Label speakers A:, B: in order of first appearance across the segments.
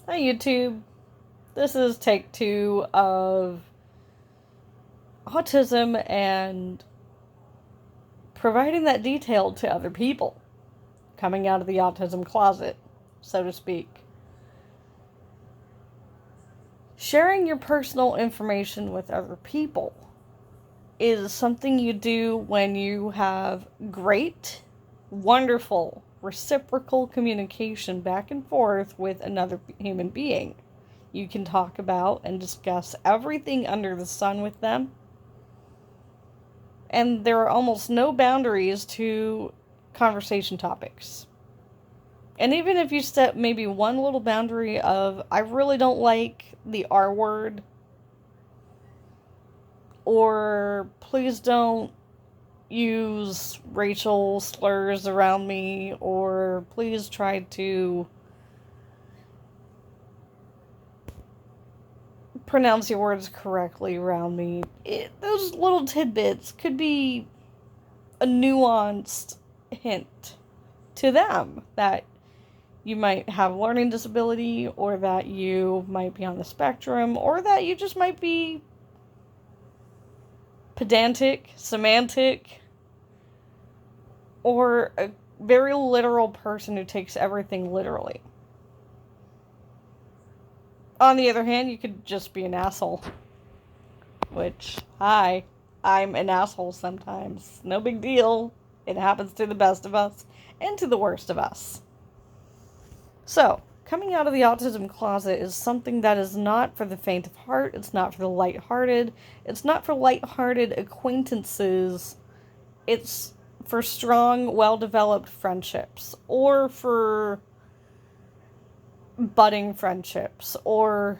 A: Hi YouTube. This is take 2 of autism and providing that detail to other people. Coming out of the autism closet, so to speak. Sharing your personal information with other people is something you do when you have great, wonderful, reciprocal communication back and forth with another human being. You can talk about and discuss everything under the sun with them. And there are almost no boundaries to conversation topics. And even if you set maybe one little boundary of, I really don't like the R word, or please don't use racial slurs around me, or please try to pronounce your words correctly around me. Those little tidbits could be a nuanced hint to them that you might have a learning disability, or that you might be on the spectrum, or that you just might be pedantic, semantic, or a very literal person who takes everything literally. On the other hand, you could just be an asshole. Which, I'm an asshole sometimes. No big deal. It happens to the best of us and to the worst of us. So, coming out of the autism closet is something that is not for the faint of heart. It's not for the lighthearted. It's not for lighthearted acquaintances. It's for strong, well-developed friendships. Or for budding friendships, or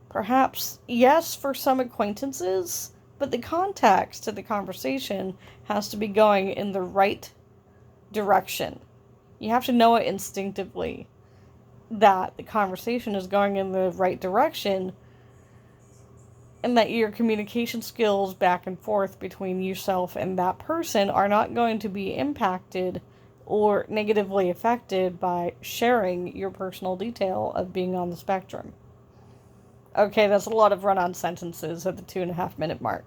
A: perhaps, yes, for some acquaintances, but the context to the conversation has to be going in the right direction. You have to know it instinctively that the conversation is going in the right direction, and that your communication skills back and forth between yourself and that person are not going to be impacted or negatively affected by sharing your personal detail of being on the spectrum. Okay, that's a lot of run-on sentences at the 2.5-minute mark.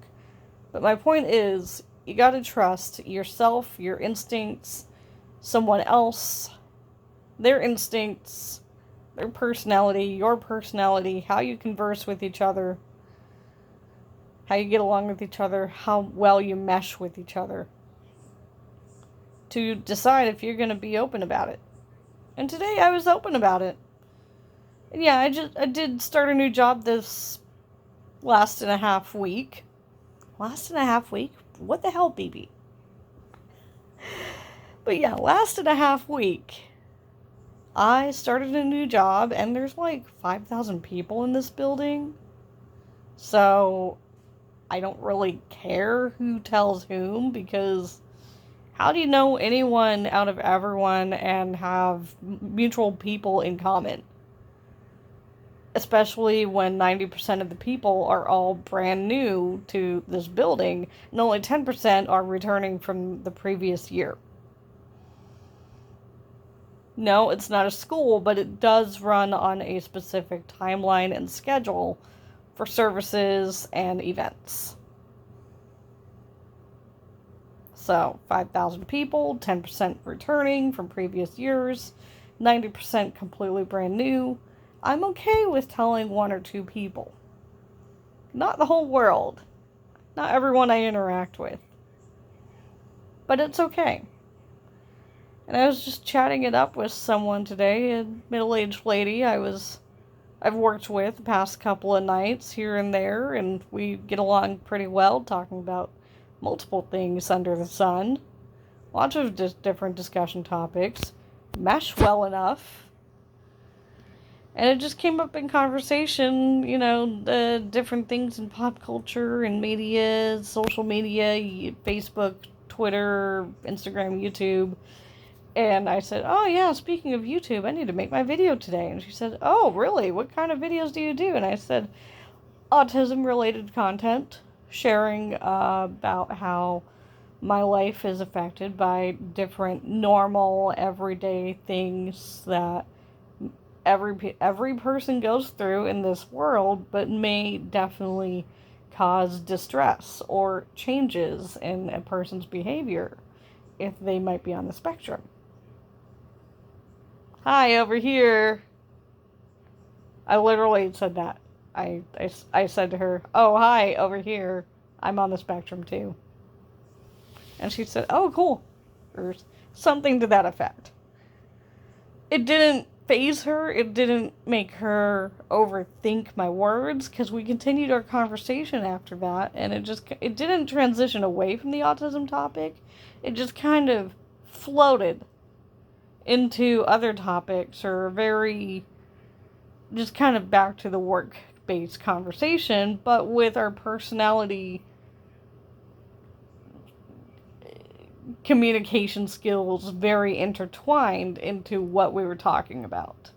A: But my point is, you gotta trust yourself, your instincts, someone else, their instincts, their personality, your personality, how you converse with each other, how you get along with each other, how well you mesh with each other, to decide if you're going to be open about it. And today I was open about it. And yeah, I did start a new job this last and a half week. Last and a half week? What the hell, BB? But yeah, last and a half week, I started a new job, and there's like 5,000 people in this building. So I don't really care who tells whom, because how do you know anyone out of everyone and have mutual people in common? Especially when 90% of the people are all brand new to this building, and only 10% are returning from the previous year. No, it's not a school, but it does run on a specific timeline and schedule for services and events. So, 5,000 people, 10% returning from previous years, 90% completely brand new. I'm okay with telling one or two people. Not the whole world. Not everyone I interact with. But it's okay. And I was just chatting it up with someone today, a middle-aged lady I've worked with the past couple of nights here and there, and we get along pretty well, talking about multiple things under the sun. Lots of different discussion topics. Mesh well enough. And it just came up in conversation, the different things in pop culture and media, social media, Facebook, Twitter, Instagram, YouTube. And I said, oh yeah, speaking of YouTube, I need to make my video today. And she said, oh really? What kind of videos do you do? And I said, autism-related content, sharing about how my life is affected by different normal, everyday things that every person goes through in this world, but may definitely cause distress or changes in a person's behavior if they might be on the spectrum. Hi, over here. I literally said that. I said to her, oh, hi, over here. I'm on the spectrum too. And she said, oh, cool. Or something to that effect. It didn't faze her. It didn't make her overthink my words, because we continued our conversation after that, and it didn't transition away from the autism topic. It just kind of floated into other topics, or just kind of back to the work-based conversation, but with our personality communication skills very intertwined into what we were talking about.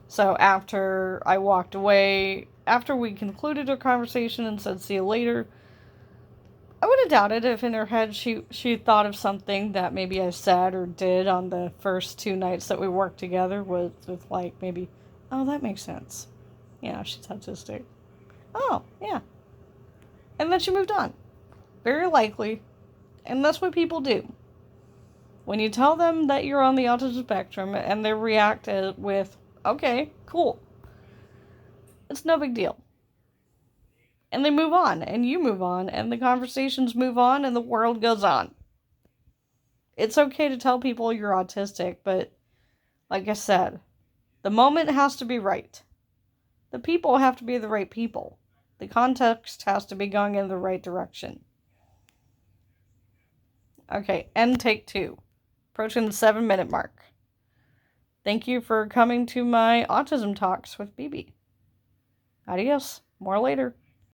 A: So after I walked away, after we concluded our conversation and said see you later, I would have doubted if in her head she thought of something that maybe I said or did on the first 2 nights that we worked together with like maybe, oh, that makes sense. Yeah, she's autistic. Oh, yeah. And then she moved on. Very likely. And that's what people do. When you tell them that you're on the autism spectrum and they react with, okay, cool, it's no big deal. And they move on, and you move on, and the conversations move on, and the world goes on. It's okay to tell people you're autistic, but like I said, the moment has to be right. The people have to be the right people. The context has to be going in the right direction. Okay, end take 2. Approaching the 7-minute mark. Thank you for coming to my autism talks with BB. Adios. More later.